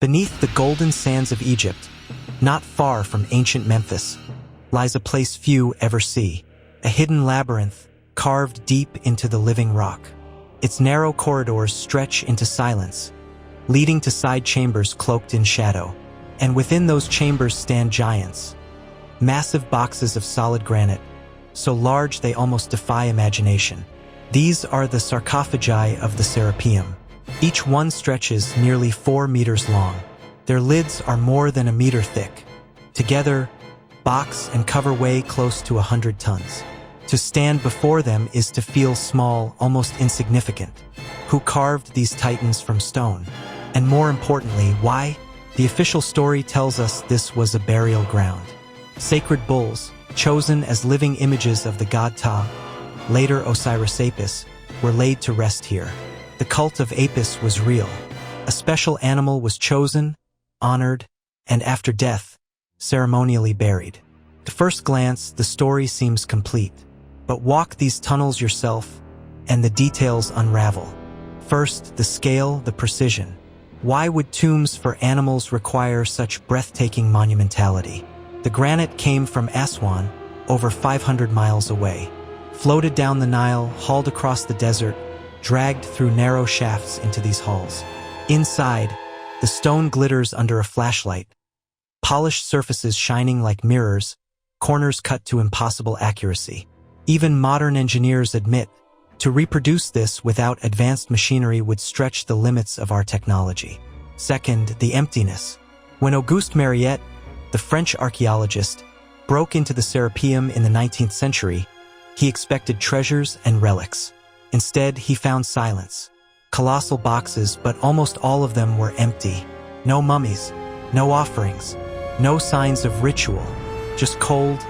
Beneath the golden sands of Egypt, not far from ancient Memphis, lies a place few ever see, a hidden labyrinth carved deep into the living rock. Its narrow corridors stretch into silence, leading to side chambers cloaked in shadow. And within those chambers stand giants, massive boxes of solid granite, so large they almost defy imagination. These are the sarcophagi of the Serapeum. Each one stretches nearly 4 meters long. Their lids are more than a meter thick. Together, box and cover weigh close to 100 tons. To stand before them is to feel small, almost insignificant. Who carved these titans from stone? And more importantly, why? The official story tells us this was a burial ground. Sacred bulls, chosen as living images of the god Ptah, later Osiris Apis, were laid to rest here. The cult of Apis was real. A special animal was chosen, honored, and after death, ceremonially buried. At first glance, the story seems complete. But walk these tunnels yourself, and the details unravel. First, the scale, the precision. Why would tombs for animals require such breathtaking monumentality? The granite came from Aswan, over 500 miles away. Floated down the Nile, hauled across the desert, dragged through narrow shafts into these halls. Inside, the stone glitters under a flashlight, polished surfaces shining like mirrors, corners cut to impossible accuracy. Even modern engineers admit, to reproduce this without advanced machinery would stretch the limits of our technology. Second, the emptiness. When Auguste Mariette, the French archaeologist, broke into the Serapeum in the 19th century, he expected treasures and relics. Instead, he found silence. Colossal boxes, but almost all of them were empty. No mummies, no offerings, no signs of ritual, just cold,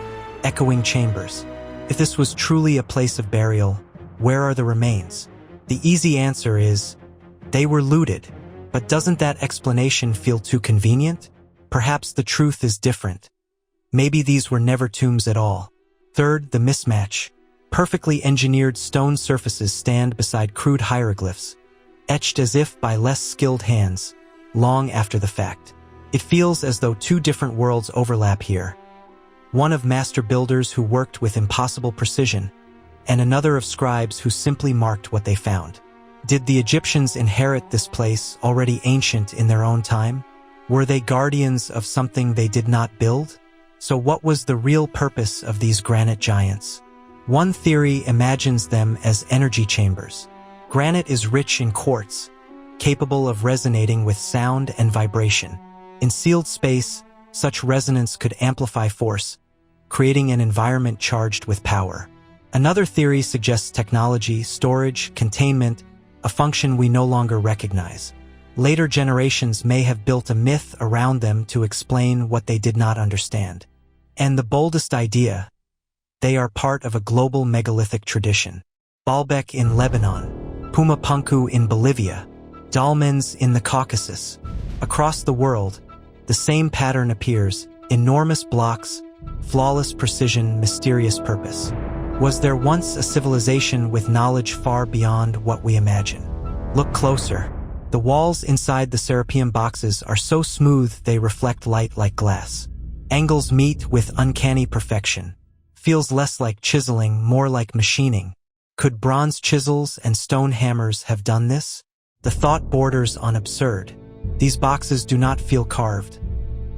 echoing chambers. If this was truly a place of burial, where are the remains? The easy answer is, they were looted. But doesn't that explanation feel too convenient? Perhaps the truth is different. Maybe these were never tombs at all. Third, the mismatch. Perfectly engineered stone surfaces stand beside crude hieroglyphs, etched as if by less skilled hands, long after the fact. It feels as though two different worlds overlap here. One of master builders who worked with impossible precision, and another of scribes who simply marked what they found. Did the Egyptians inherit this place already ancient in their own time? Were they guardians of something they did not build? So what was the real purpose of these granite giants? One theory imagines them as energy chambers. Granite is rich in quartz, capable of resonating with sound and vibration. In sealed space, such resonance could amplify force, creating an environment charged with power. Another theory suggests technology, storage, containment, a function we no longer recognize. Later generations may have built a myth around them to explain what they did not understand. And the boldest idea, they are part of a global megalithic tradition. Baalbek in Lebanon, Pumapunku in Bolivia, dolmens in the Caucasus. Across the world, the same pattern appears: enormous blocks, flawless precision, mysterious purpose. Was there once a civilization with knowledge far beyond what we imagine? Look closer. The walls inside the Serapeum boxes are so smooth they reflect light like glass. Angles meet with uncanny perfection. Feels less like chiseling, more like machining. Could bronze chisels and stone hammers have done this? The thought borders on absurd. These boxes do not feel carved.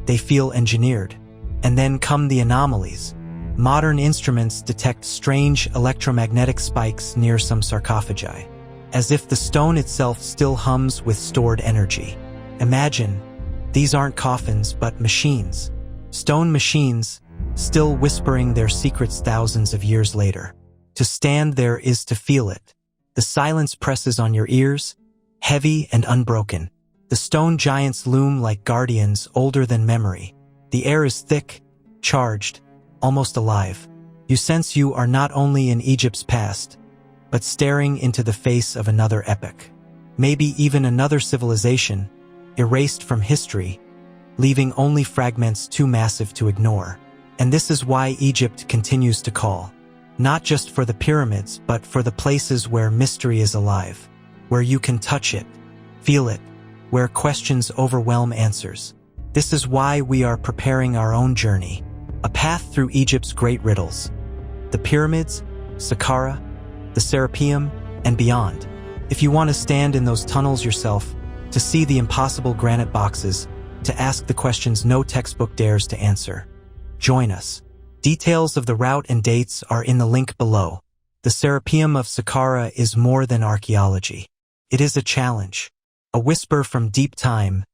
They feel engineered. And then come the anomalies. Modern instruments detect strange electromagnetic spikes near some sarcophagi, as if the stone itself still hums with stored energy. Imagine, these aren't coffins but machines. Stone machines, still whispering their secrets thousands of years later. To stand there is to feel it. The silence presses on your ears, heavy and unbroken. The stone giants loom like guardians older than memory. The air is thick, charged, almost alive. You sense you are not only in Egypt's past, but staring into the face of another epoch. Maybe even another civilization, erased from history, leaving only fragments too massive to ignore. And this is why Egypt continues to call, not just for the pyramids, but for the places where mystery is alive, where you can touch it, feel it, where questions overwhelm answers. This is why we are preparing our own journey, a path through Egypt's great riddles, the pyramids, Saqqara, the Serapeum, and beyond. If you want to stand in those tunnels yourself, to see the impossible granite boxes, to ask the questions no textbook dares to answer, join us. Details of the route and dates are in the link below. The Serapeum of Saqqara is more than archaeology. It is a challenge, a whisper from deep time,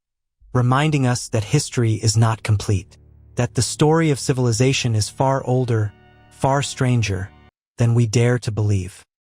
reminding us that history is not complete, that the story of civilization is far older, far stranger than we dare to believe.